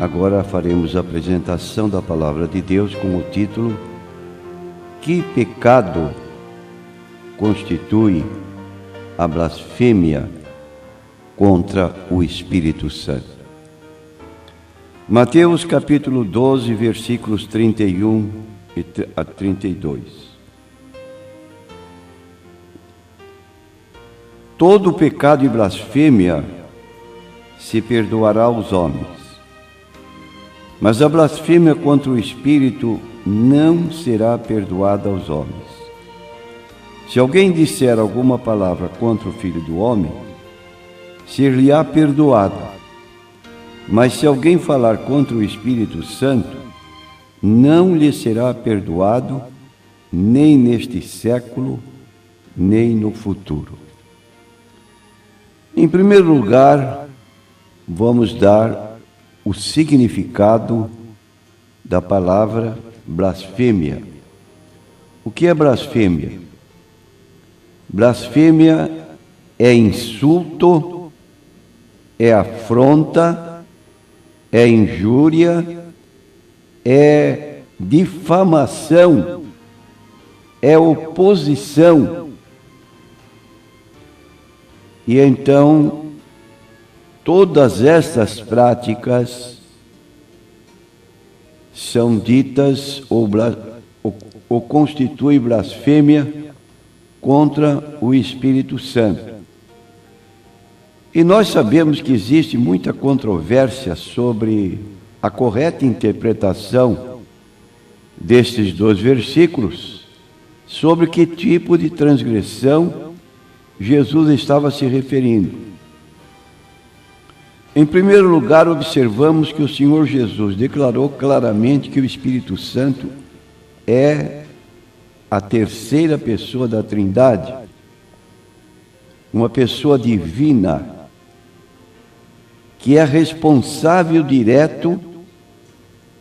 Agora faremos a apresentação da Palavra de Deus com o título: Que pecado constitui a blasfêmia contra o Espírito Santo? Mateus capítulo 12, versículos 31 a 32. Todo pecado e blasfêmia se perdoará aos homens, mas a blasfêmia contra o Espírito não será perdoada aos homens. Se alguém disser alguma palavra contra o Filho do Homem, ser-lhe-á perdoado. Mas se alguém falar contra o Espírito Santo, não lhe será perdoado, nem neste século, nem no futuro. Em primeiro lugar, vamos dar o significado da palavra blasfêmia. O que é blasfêmia? Blasfêmia é insulto, é afronta, é injúria, é difamação, é oposição. E então, todas estas práticas são ditas ou constituem blasfêmia contra o Espírito Santo. E nós sabemos que existe muita controvérsia sobre a correta interpretação destes dois versículos, sobre que tipo de transgressão Jesus estava se referindo. Em primeiro lugar, observamos que o Senhor Jesus declarou claramente que o Espírito Santo é a terceira pessoa da Trindade, uma pessoa divina, que é responsável direto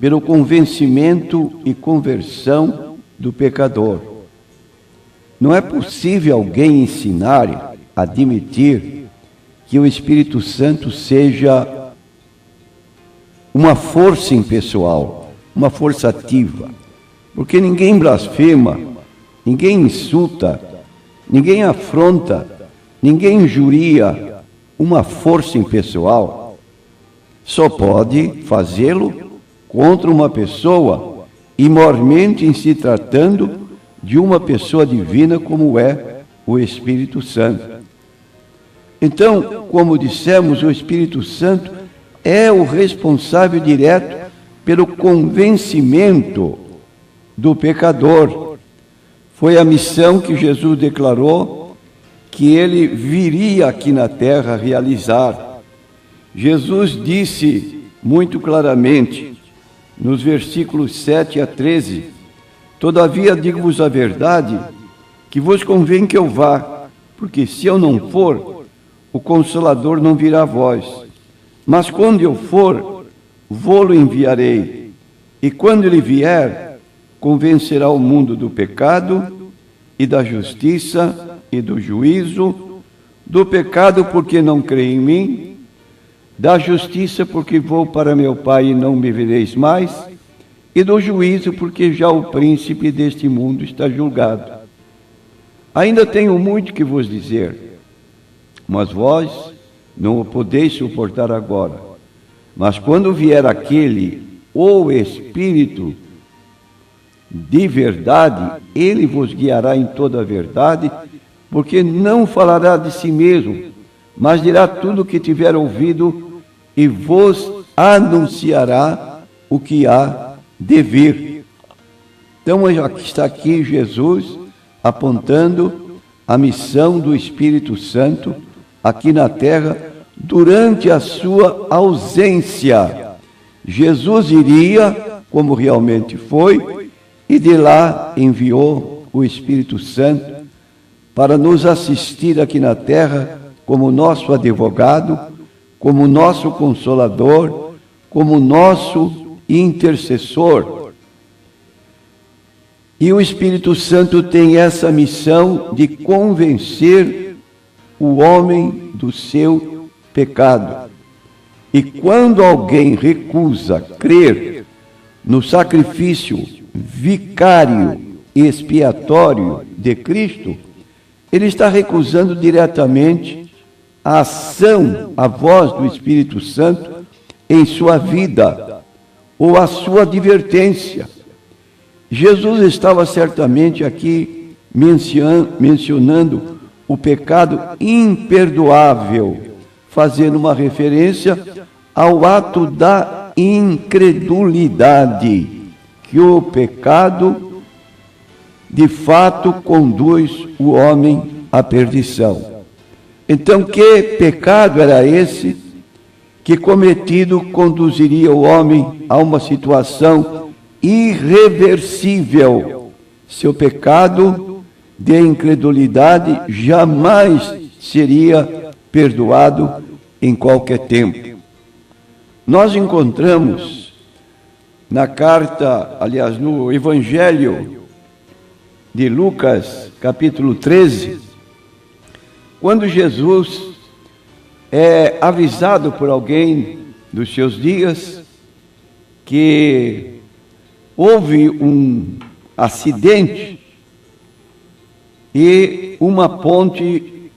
pelo convencimento e conversão do pecador. Não é possível alguém ensinar, admitir que o Espírito Santo seja uma força impessoal, uma força ativa, porque ninguém blasfema, ninguém insulta, ninguém afronta, ninguém injuria uma força impessoal. Só pode fazê-lo contra uma pessoa, e mormente em se tratando de uma pessoa divina como é o Espírito Santo. Então, como dissemos, o Espírito Santo é o responsável direto pelo convencimento do pecador. Foi a missão que Jesus declarou que ele viria aqui na terra realizar. Jesus disse muito claramente, nos versículos 7 a 13, Todavia digo-vos a verdade, que vos convém que eu vá, porque se eu não for, o Consolador não virá a vós. Mas quando eu for, vô-lo enviarei. E quando ele vier, convencerá o mundo do pecado e da justiça e do juízo, do pecado porque não crê em mim, da justiça porque vou para meu Pai e não me vereis mais, e do juízo porque já o príncipe deste mundo está julgado. Ainda tenho muito que vos dizer, mas vós não o podeis suportar agora. Mas quando vier aquele, o Espírito de verdade, ele vos guiará em toda a verdade, porque não falará de si mesmo, mas dirá tudo o que tiver ouvido e vos anunciará o que há de vir. Então, está aqui Jesus apontando a missão do Espírito Santo aqui na terra durante a sua ausência. Jesus iria, como realmente foi, e de lá enviou o Espírito Santo para nos assistir aqui na terra como nosso advogado, como nosso consolador, como nosso intercessor. E o Espírito Santo tem essa missão de convencer o homem do seu pecado. E quando alguém recusa crer no sacrifício vicário e expiatório de Cristo, ele está recusando diretamente a ação, a voz do Espírito Santo em sua vida, ou a sua advertência. Jesus estava certamente aqui mencionando o pecado imperdoável, fazendo uma referência ao ato da incredulidade, que o pecado, de fato, conduz o homem à perdição. Então, que pecado era esse que, cometido, conduziria o homem a uma situação irreversível? Seu pecado de incredulidade jamais seria perdoado em qualquer tempo. Nós encontramos na carta, aliás, no Evangelho de Lucas, capítulo 13, quando Jesus é avisado por alguém dos seus dias que houve um acidente e uma ponte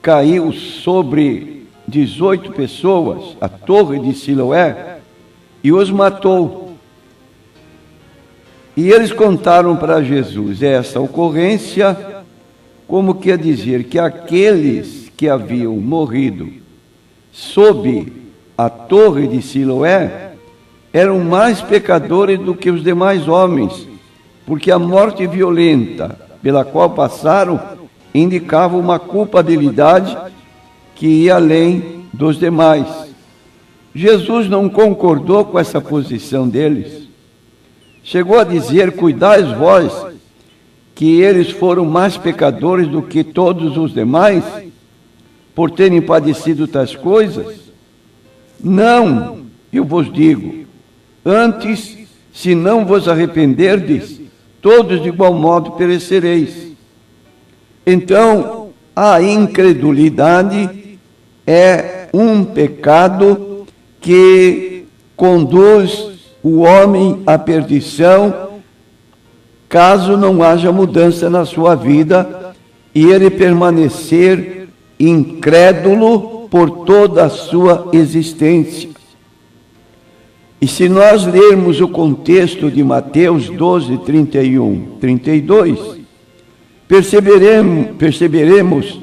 caiu sobre 18 pessoas, a Torre de Siloé, e os matou. E eles contaram para Jesus essa ocorrência, como quer dizer que aqueles que haviam morrido sob a Torre de Siloé eram mais pecadores do que os demais homens, porque a morte violenta pela qual passaram indicava uma culpabilidade que ia além dos demais. Jesus não concordou com essa posição deles. Chegou a dizer: cuidais vós que eles foram mais pecadores do que todos os demais, por terem padecido tais coisas? Não, eu vos digo, antes, se não vos arrependerdes, todos de igual modo perecereis. Então, a incredulidade é um pecado que conduz o homem à perdição, caso não haja mudança na sua vida e ele permanecer incrédulo por toda a sua existência. E se nós lermos o contexto de Mateus 12, 31, 32, perceberemos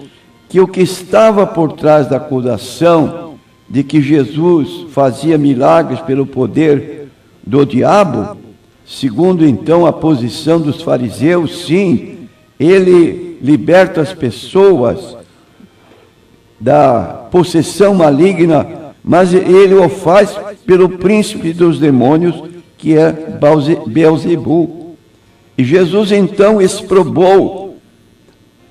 que o que estava por trás da acusação de que Jesus fazia milagres pelo poder do diabo, segundo então a posição dos fariseus, sim, ele liberta as pessoas da possessão maligna, mas ele o faz pelo príncipe dos demônios, que é Beelzebu. E Jesus então exprobou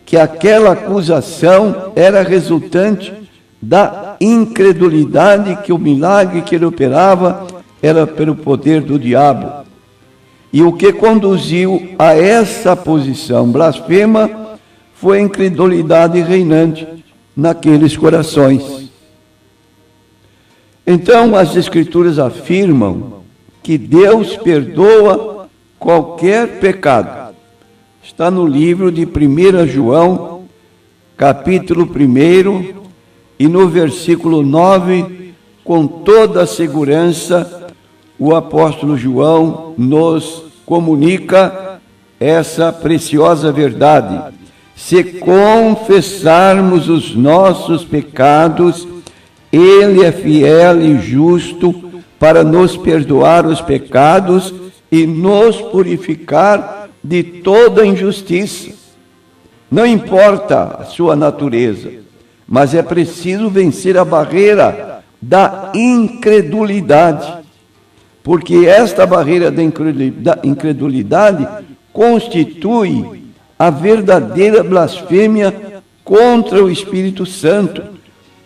que aquela acusação era resultante da incredulidade, que o milagre que ele operava era pelo poder do diabo. E o que conduziu a essa posição blasfema foi a incredulidade reinante naqueles corações. Então, as Escrituras afirmam que Deus perdoa qualquer pecado. Está no livro de 1 João, capítulo 1, e no versículo 9, com toda a segurança, o apóstolo João nos comunica essa preciosa verdade. Se confessarmos os nossos pecados, Ele é fiel e justo para nos perdoar os pecados e nos purificar de toda injustiça. Não importa a sua natureza, mas é preciso vencer a barreira da incredulidade, porque esta barreira da incredulidade constitui a verdadeira blasfêmia contra o Espírito Santo,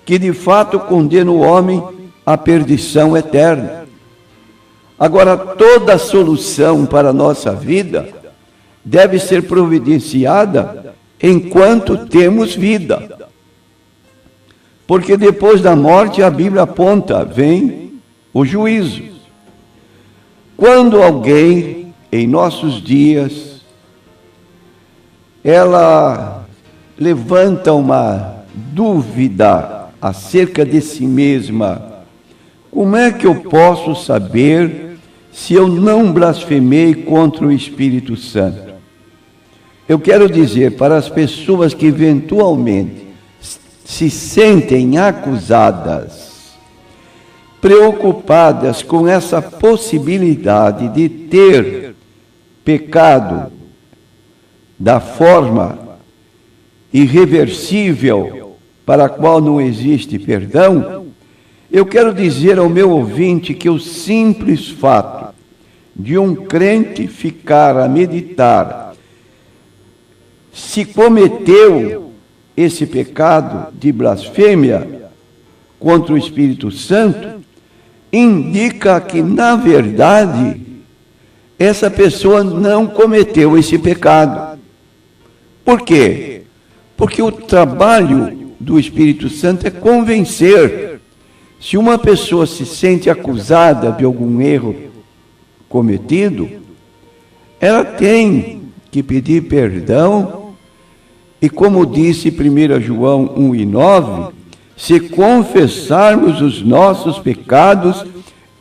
que de fato condena o homem à perdição eterna. Agora, toda a solução para a nossa vida deve ser providenciada enquanto temos vida. Porque depois da morte, a Bíblia aponta, vem o juízo. Quando alguém, em nossos dias, ela levanta uma dúvida acerca de si mesma, como é que eu posso saber se eu não blasfemei contra o Espírito Santo? Eu quero dizer para as pessoas que eventualmente se sentem acusadas, preocupadas com essa possibilidade de ter pecado da forma irreversível para a qual não existe perdão, eu quero dizer ao meu ouvinte que o simples fato de um crente ficar a meditar se cometeu esse pecado de blasfêmia contra o Espírito Santo, indica que, na verdade, essa pessoa não cometeu esse pecado. Por quê? Porque o trabalho do Espírito Santo é convencer. Se uma pessoa se sente acusada de algum erro cometido, ela tem que pedir perdão. E como disse 1 João 1:9, se confessarmos os nossos pecados,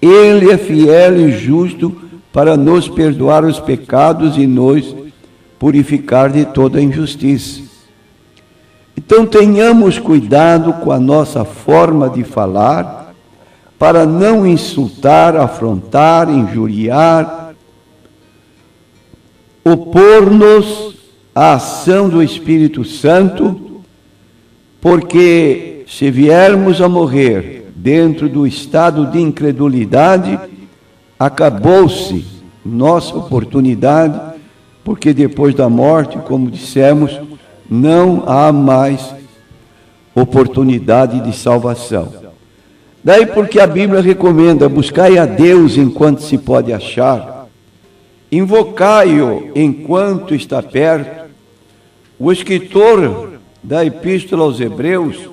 Ele é fiel e justo para nos perdoar os pecados e nos purificar de toda injustiça. Então tenhamos cuidado com a nossa forma de falar, para não insultar, afrontar, injuriar, opor-nos a ação do Espírito Santo, porque se viermos a morrer dentro do estado de incredulidade, acabou-se nossa oportunidade, porque depois da morte, como dissemos, não há mais oportunidade de salvação. Daí porque a Bíblia recomenda: buscai a Deus enquanto se pode achar, invocai-o enquanto está perto. O escritor da Epístola aos Hebreus,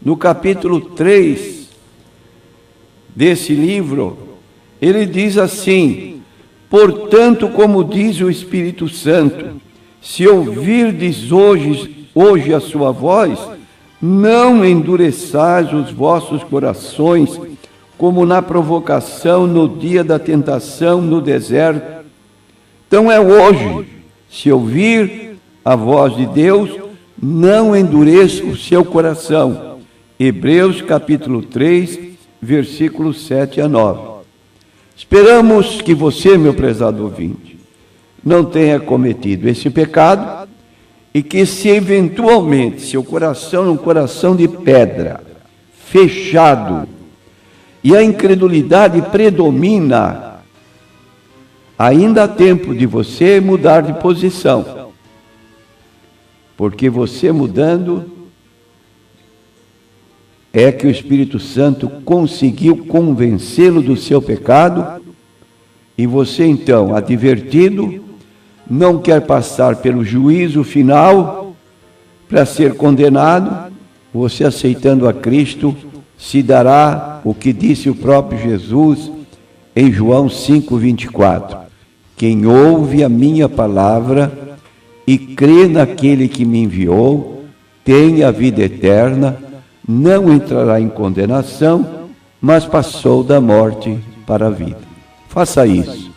no capítulo 3 desse livro, ele diz assim: portanto, como diz o Espírito Santo, se ouvirdes hoje a sua voz, não endureçais os vossos corações, como na provocação no dia da tentação no deserto. Então é hoje, se ouvir a voz de Deus, não endureça o seu coração. Hebreus capítulo 3, versículos 7 a 9. Esperamos que você, meu prezado ouvinte, não tenha cometido esse pecado e que, se eventualmente seu coração é um coração de pedra, fechado, e a incredulidade predomina, ainda há tempo de você mudar de posição. Porque você mudando, é que o Espírito Santo conseguiu convencê-lo do seu pecado, e você então, advertido, não quer passar pelo juízo final para ser condenado. Você, aceitando a Cristo, se dará o que disse o próprio Jesus em João 5:24: quem ouve a minha palavra e crê naquele que me enviou, tem a vida eterna, não entrará em condenação, mas passou da morte para a vida. Faça isso.